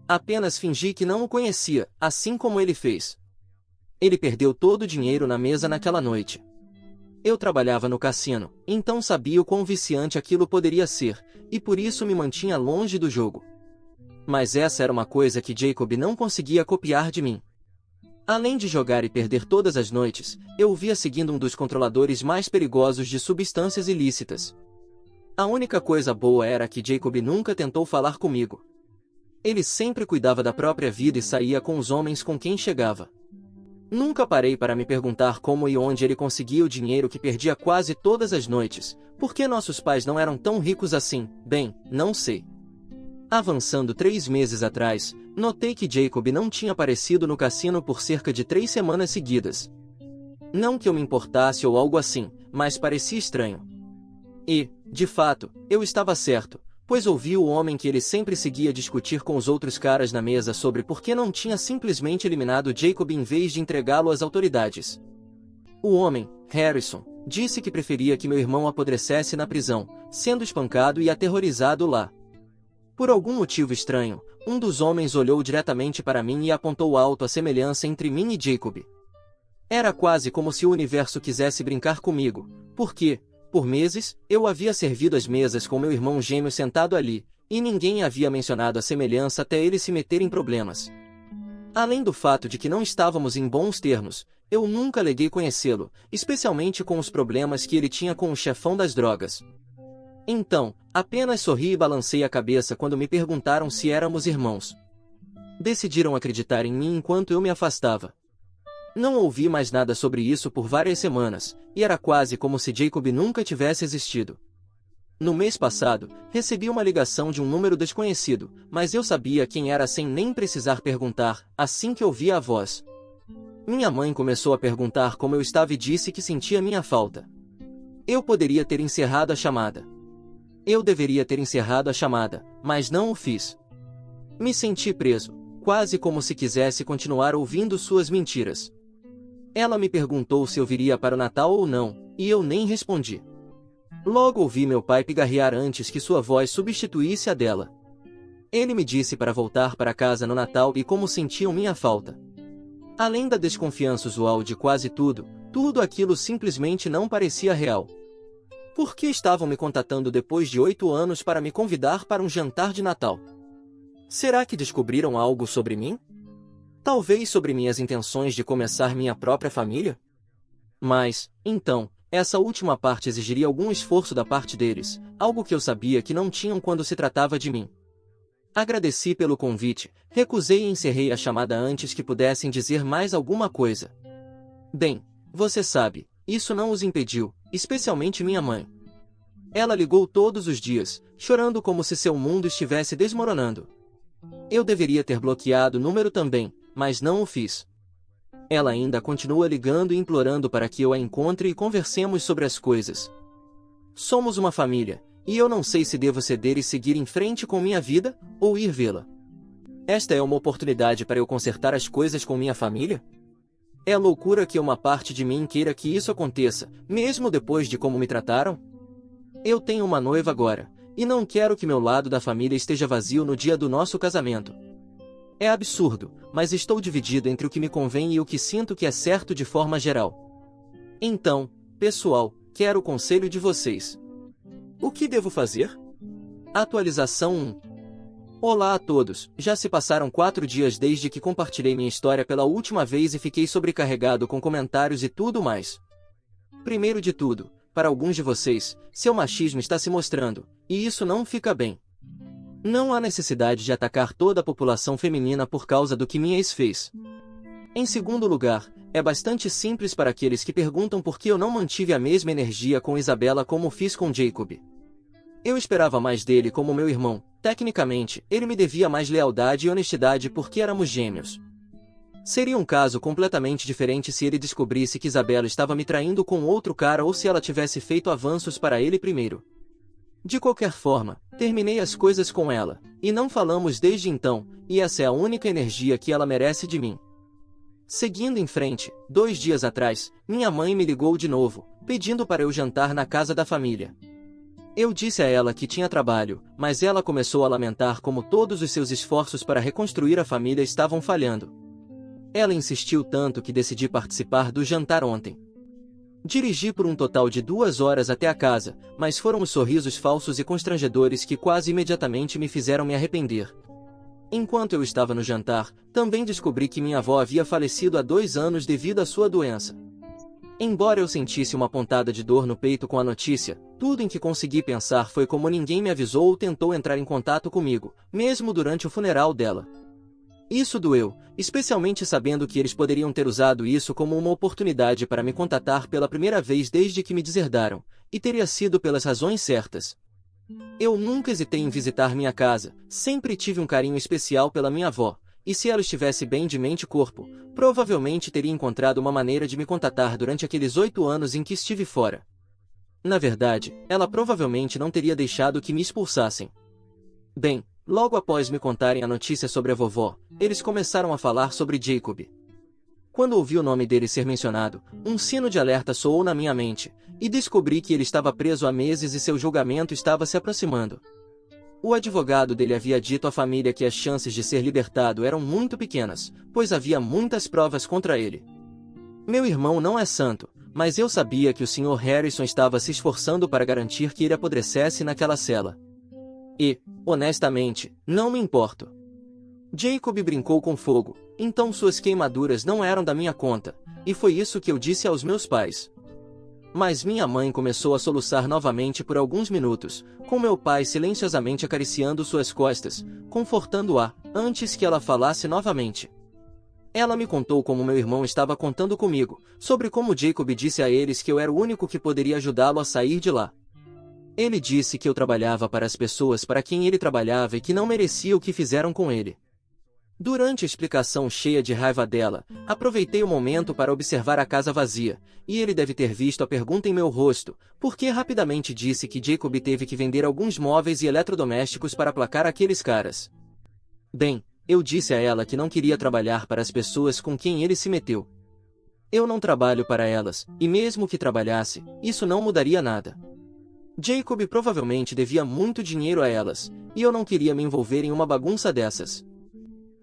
Apenas fingi que não o conhecia, assim como ele fez. Ele perdeu todo o dinheiro na mesa naquela noite. Eu trabalhava no cassino, então sabia o quão viciante aquilo poderia ser, e por isso me mantinha longe do jogo. Mas essa era uma coisa que Jacob não conseguia copiar de mim. Além de jogar e perder todas as noites, eu o via seguindo um dos controladores mais perigosos de substâncias ilícitas. A única coisa boa era que Jacob nunca tentou falar comigo. Ele sempre cuidava da própria vida e saía com os homens com quem chegava. Nunca parei para me perguntar como e onde ele conseguia o dinheiro que perdia quase todas as noites, porque nossos pais não eram tão ricos assim, bem, não sei. Avançando 3 meses atrás, notei que Jacob não tinha aparecido no cassino por cerca de 3 semanas seguidas. Não que eu me importasse ou algo assim, mas parecia estranho. E, de fato, eu estava certo, pois ouvi o homem que ele sempre seguia discutir com os outros caras na mesa sobre por que não tinha simplesmente eliminado Jacob em vez de entregá-lo às autoridades. O homem, Harrison, disse que preferia que meu irmão apodrecesse na prisão, sendo espancado e aterrorizado lá. Por algum motivo estranho, um dos homens olhou diretamente para mim e apontou alto a semelhança entre mim e Jacob. Era quase como se o universo quisesse brincar comigo, porque, por meses, eu havia servido as mesas com meu irmão gêmeo sentado ali, e ninguém havia mencionado a semelhança até ele se meter em problemas. Além do fato de que não estávamos em bons termos, eu nunca aleguei conhecê-lo, especialmente com os problemas que ele tinha com o chefão das drogas. Então, apenas sorri e balancei a cabeça quando me perguntaram se éramos irmãos. Decidiram acreditar em mim enquanto eu me afastava. Não ouvi mais nada sobre isso por várias semanas, e era quase como se Jacob nunca tivesse existido. No mês passado, recebi uma ligação de um número desconhecido, mas eu sabia quem era sem nem precisar perguntar, assim que ouvi a voz. Minha mãe começou a perguntar como eu estava e disse que sentia minha falta. Eu poderia ter encerrado a chamada. Eu deveria ter encerrado a chamada, mas não o fiz. Me senti preso, quase como se quisesse continuar ouvindo suas mentiras. Ela me perguntou se eu viria para o Natal ou não, e eu nem respondi. Logo ouvi meu pai pigarrear antes que sua voz substituísse a dela. Ele me disse para voltar para casa no Natal e como sentiam minha falta. Além da desconfiança usual de quase tudo, tudo aquilo simplesmente não parecia real. Por que estavam me contatando depois de 8 anos para me convidar para um jantar de Natal? Será que descobriram algo sobre mim? Talvez sobre minhas intenções de começar minha própria família? Mas, então, essa última parte exigiria algum esforço da parte deles, algo que eu sabia que não tinham quando se tratava de mim. Agradeci pelo convite, recusei e encerrei a chamada antes que pudessem dizer mais alguma coisa. Bem, você sabe, isso não os impediu, especialmente minha mãe. Ela ligou todos os dias, chorando como se seu mundo estivesse desmoronando. Eu deveria ter bloqueado o número também, mas não o fiz. Ela ainda continua ligando e implorando para que eu a encontre e conversemos sobre as coisas. Somos uma família, e eu não sei se devo ceder e seguir em frente com minha vida, ou ir vê-la. Esta é uma oportunidade para eu consertar as coisas com minha família? É loucura que uma parte de mim queira que isso aconteça, mesmo depois de como me trataram? Eu tenho uma noiva agora, e não quero que meu lado da família esteja vazio no dia do nosso casamento. É absurdo, mas estou dividido entre o que me convém e o que sinto que é certo de forma geral. Então, pessoal, quero o conselho de vocês. O que devo fazer? Atualização 1. Olá a todos, já se passaram 4 dias desde que compartilhei minha história pela última vez e fiquei sobrecarregado com comentários e tudo mais. Primeiro de tudo, para alguns de vocês, seu machismo está se mostrando, e isso não fica bem. Não há necessidade de atacar toda a população feminina por causa do que minha ex fez. Em segundo lugar, é bastante simples para aqueles que perguntam por que eu não mantive a mesma energia com Isabela como fiz com Jacob. Eu esperava mais dele como meu irmão. Tecnicamente, ele me devia mais lealdade e honestidade porque éramos gêmeos. Seria um caso completamente diferente se ele descobrisse que Isabela estava me traindo com outro cara ou se ela tivesse feito avanços para ele primeiro. De qualquer forma, terminei as coisas com ela, e não falamos desde então, e essa é a única energia que ela merece de mim. Seguindo em frente, 2 dias atrás, minha mãe me ligou de novo, pedindo para eu jantar na casa da família. Eu disse a ela que tinha trabalho, mas ela começou a lamentar como todos os seus esforços para reconstruir a família estavam falhando. Ela insistiu tanto que decidi participar do jantar ontem. Dirigi por um total de 2 horas até a casa, mas foram os sorrisos falsos e constrangedores que quase imediatamente me fizeram me arrepender. Enquanto eu estava no jantar, também descobri que minha avó havia falecido há 2 anos devido à sua doença. Embora eu sentisse uma pontada de dor no peito com a notícia, tudo em que consegui pensar foi como ninguém me avisou ou tentou entrar em contato comigo, mesmo durante o funeral dela. Isso doeu, especialmente sabendo que eles poderiam ter usado isso como uma oportunidade para me contatar pela primeira vez desde que me deserdaram, e teria sido pelas razões certas. Eu nunca hesitei em visitar minha casa, sempre tive um carinho especial pela minha avó, e se ela estivesse bem de mente e corpo, provavelmente teria encontrado uma maneira de me contatar durante aqueles 8 anos em que estive fora. Na verdade, ela provavelmente não teria deixado que me expulsassem. Bem, logo após me contarem a notícia sobre a vovó, eles começaram a falar sobre Jacob. Quando ouvi o nome dele ser mencionado, um sino de alerta soou na minha mente, e descobri que ele estava preso há meses e seu julgamento estava se aproximando. O advogado dele havia dito à família que as chances de ser libertado eram muito pequenas, pois havia muitas provas contra ele. Meu irmão não é santo, mas eu sabia que o Sr. Harrison estava se esforçando para garantir que ele apodrecesse naquela cela. E, honestamente, não me importo. Jacob brincou com fogo, então suas queimaduras não eram da minha conta, e foi isso que eu disse aos meus pais. Mas minha mãe começou a soluçar novamente por alguns minutos, com meu pai silenciosamente acariciando suas costas, confortando-a, antes que ela falasse novamente. Ela me contou como meu irmão estava contando comigo, sobre como Jacob disse a eles que eu era o único que poderia ajudá-lo a sair de lá. Ele disse que eu trabalhava para as pessoas para quem ele trabalhava e que não merecia o que fizeram com ele. Durante a explicação cheia de raiva dela, aproveitei o momento para observar a casa vazia, e ele deve ter visto a pergunta em meu rosto, porque rapidamente disse que Jacob teve que vender alguns móveis e eletrodomésticos para aplacar aqueles caras. Bem, eu disse a ela que não queria trabalhar para as pessoas com quem ele se meteu. Eu não trabalho para elas, e mesmo que trabalhasse, isso não mudaria nada. Jacob provavelmente devia muito dinheiro a elas, e eu não queria me envolver em uma bagunça dessas.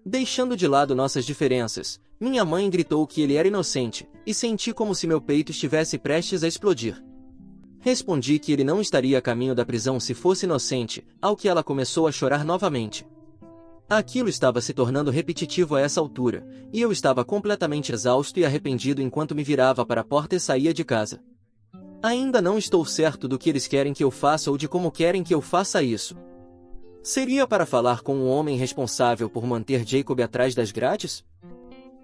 Deixando de lado nossas diferenças, minha mãe gritou que ele era inocente, e senti como se meu peito estivesse prestes a explodir. Respondi que ele não estaria a caminho da prisão se fosse inocente, ao que ela começou a chorar novamente. Aquilo estava se tornando repetitivo a essa altura, e eu estava completamente exausto e arrependido enquanto me virava para a porta e saía de casa. Ainda não estou certo do que eles querem que eu faça ou de como querem que eu faça isso. Seria para falar com um homem responsável por manter Jacob atrás das grades?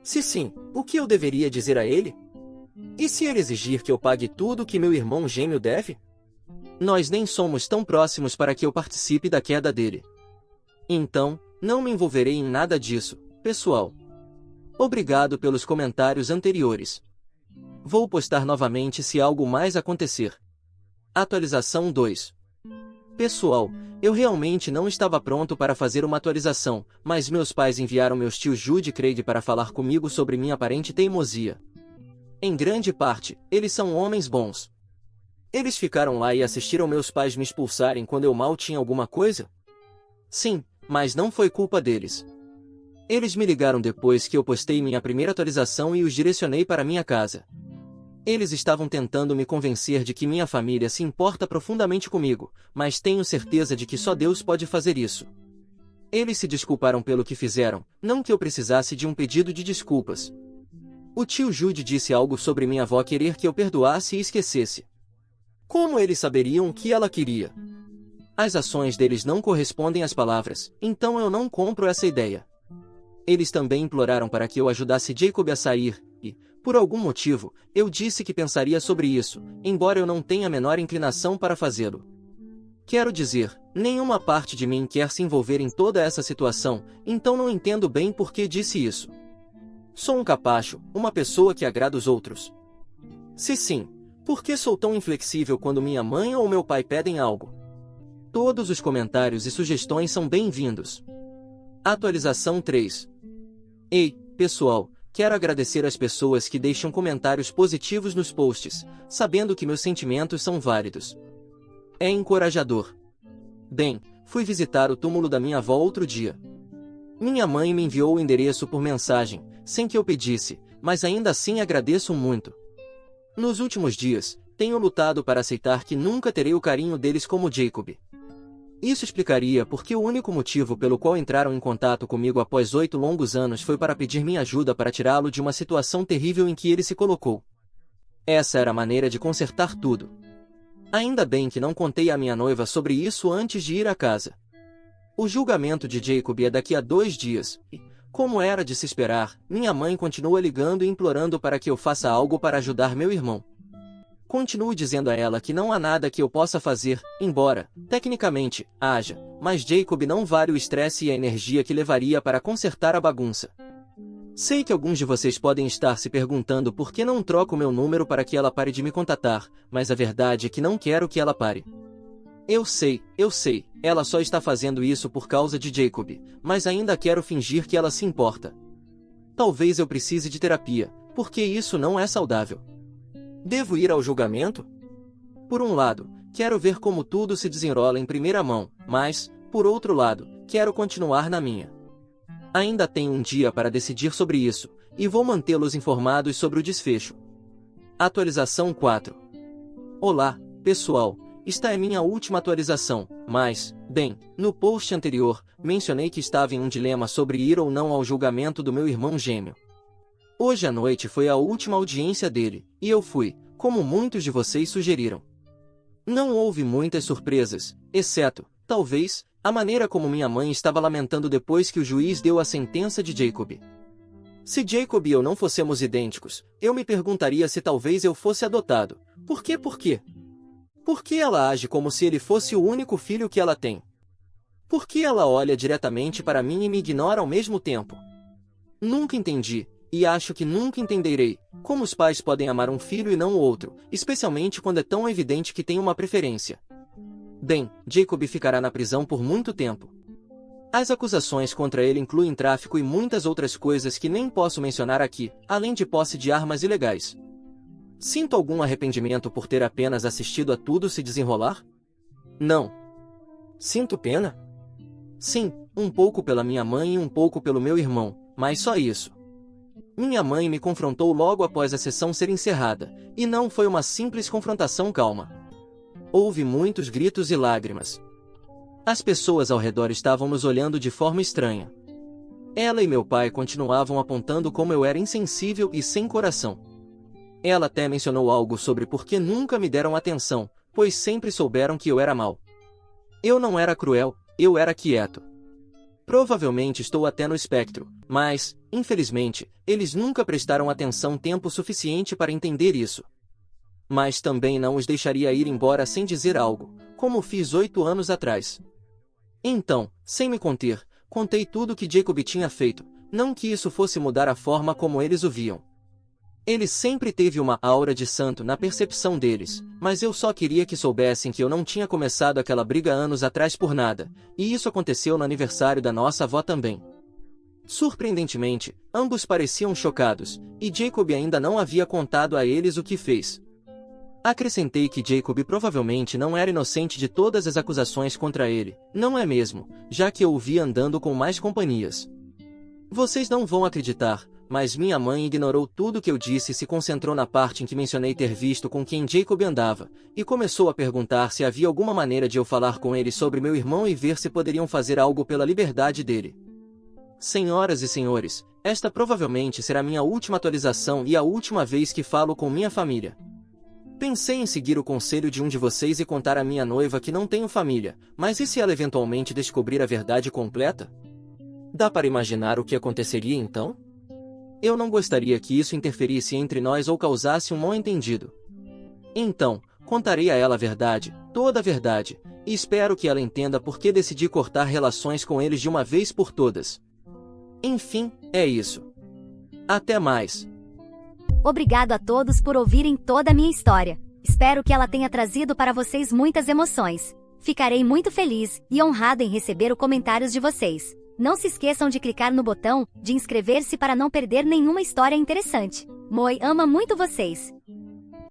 Se sim, o que eu deveria dizer a ele? E se ele exigir que eu pague tudo que meu irmão gêmeo deve? Nós nem somos tão próximos para que eu participe da queda dele. Então, não me envolverei em nada disso, pessoal. Obrigado pelos comentários anteriores. Vou postar novamente se algo mais acontecer. Atualização 2. Pessoal, eu realmente não estava pronto para fazer uma atualização, mas meus pais enviaram meus tios Jude e Craig para falar comigo sobre minha aparente teimosia. Em grande parte, eles são homens bons. Eles ficaram lá e assistiram meus pais me expulsarem quando eu mal tinha alguma coisa? Sim, mas não foi culpa deles. Eles me ligaram depois que eu postei minha primeira atualização e os direcionei para minha casa. Eles estavam tentando me convencer de que minha família se importa profundamente comigo, mas tenho certeza de que só Deus pode fazer isso. Eles se desculparam pelo que fizeram, não que eu precisasse de um pedido de desculpas. O tio Jude disse algo sobre minha avó querer que eu perdoasse e esquecesse. Como eles saberiam o que ela queria? As ações deles não correspondem às palavras, então eu não compro essa ideia. Eles também imploraram para que eu ajudasse Jacob a sair, e, por algum motivo, eu disse que pensaria sobre isso, embora eu não tenha a menor inclinação para fazê-lo. Quero dizer, nenhuma parte de mim quer se envolver em toda essa situação, então não entendo bem por que disse isso. Sou um capacho, uma pessoa que agrada os outros. Se sim, por que sou tão inflexível quando minha mãe ou meu pai pedem algo? Todos os comentários e sugestões são bem-vindos. Atualização 3. Ei, pessoal, quero agradecer às pessoas que deixam comentários positivos nos posts, sabendo que meus sentimentos são válidos. É encorajador. Bem, fui visitar o túmulo da minha avó outro dia. Minha mãe me enviou o endereço por mensagem, sem que eu pedisse, mas ainda assim agradeço muito. Nos últimos dias, tenho lutado para aceitar que nunca terei o carinho deles como Jacob. Isso explicaria porque o único motivo pelo qual entraram em contato comigo após 8 longos anos foi para pedir minha ajuda para tirá-lo de uma situação terrível em que ele se colocou. Essa era a maneira de consertar tudo. Ainda bem que não contei à minha noiva sobre isso antes de ir à casa. O julgamento de Jacob é daqui a 2 dias, e, como era de se esperar, minha mãe continua ligando e implorando para que eu faça algo para ajudar meu irmão. Continuo dizendo a ela que não há nada que eu possa fazer, embora, tecnicamente, haja, mas Jacob não vale o estresse e a energia que levaria para consertar a bagunça. Sei que alguns de vocês podem estar se perguntando por que não troco meu número para que ela pare de me contatar, mas a verdade é que não quero que ela pare. Eu sei, ela só está fazendo isso por causa de Jacob, mas ainda quero fingir que ela se importa. Talvez eu precise de terapia, porque isso não é saudável. Devo ir ao julgamento? Por um lado, quero ver como tudo se desenrola em primeira mão, mas, por outro lado, quero continuar na minha. Ainda tenho um dia para decidir sobre isso, e vou mantê-los informados sobre o desfecho. Atualização 4. Olá, pessoal, esta é minha última atualização, mas, bem, no post anterior, mencionei que estava em um dilema sobre ir ou não ao julgamento do meu irmão gêmeo. Hoje à noite foi a última audiência dele, e eu fui, como muitos de vocês sugeriram. Não houve muitas surpresas, exceto, talvez, a maneira como minha mãe estava lamentando depois que o juiz deu a sentença de Jacob. Se Jacob e eu não fossemos idênticos, eu me perguntaria se talvez eu fosse adotado. Por quê? Por que ela age como se ele fosse o único filho que ela tem? Por que ela olha diretamente para mim e me ignora ao mesmo tempo? Nunca entendi. E acho que nunca entenderei, como os pais podem amar um filho e não o outro, especialmente quando é tão evidente que tem uma preferência. Bem, Jacob ficará na prisão por muito tempo. As acusações contra ele incluem tráfico e muitas outras coisas que nem posso mencionar aqui, além de posse de armas ilegais. Sinto algum arrependimento por ter apenas assistido a tudo se desenrolar? Não. Sinto pena? Sim, um pouco pela minha mãe e um pouco pelo meu irmão, mas só isso. Minha mãe me confrontou logo após a sessão ser encerrada, e não foi uma simples confrontação calma. Houve muitos gritos e lágrimas. As pessoas ao redor estavam nos olhando de forma estranha. Ela e meu pai continuavam apontando como eu era insensível e sem coração. Ela até mencionou algo sobre por que nunca me deram atenção, pois sempre souberam que eu era mau. Eu não era cruel, eu era quieto. Provavelmente estou até no espectro, mas, infelizmente, eles nunca prestaram atenção tempo suficiente para entender isso. Mas também não os deixaria ir embora sem dizer algo, como fiz 8 anos atrás. Então, sem me conter, contei tudo o que Jacob tinha feito, Não que isso fosse mudar a forma como eles o viam. Ele sempre teve uma aura de santo na percepção deles, mas eu só queria que soubessem que eu não tinha começado aquela briga anos atrás por nada, e isso aconteceu no aniversário da nossa avó também. Surpreendentemente, ambos pareciam chocados, e Jacob ainda não havia contado a eles o que fez. Acrescentei que Jacob provavelmente não era inocente de todas as acusações contra ele, não é mesmo, já que eu o vi andando com mais companhias. Vocês não vão acreditar, mas minha mãe ignorou tudo que eu disse e se concentrou na parte em que mencionei ter visto com quem Jacob andava, e começou a perguntar se havia alguma maneira de eu falar com ele sobre meu irmão e ver se poderiam fazer algo pela liberdade dele. Senhoras e senhores, esta provavelmente será minha última atualização e a última vez que falo com minha família. Pensei em seguir o conselho de um de vocês e contar à minha noiva que não tenho família, mas e se ela eventualmente descobrir a verdade completa? Dá para imaginar o que aconteceria então? Eu não gostaria que isso interferisse entre nós ou causasse um mal-entendido. Então, contarei a ela a verdade, toda a verdade, e espero que ela entenda por que decidi cortar relações com eles de uma vez por todas. Enfim, é isso. Até mais. Obrigado a todos por ouvirem toda a minha história. Espero que ela tenha trazido para vocês muitas emoções. Ficarei muito feliz e honrado em receber os comentários de vocês. Não se esqueçam de clicar no botão de inscrever-se para não perder nenhuma história interessante. Moi ama muito vocês.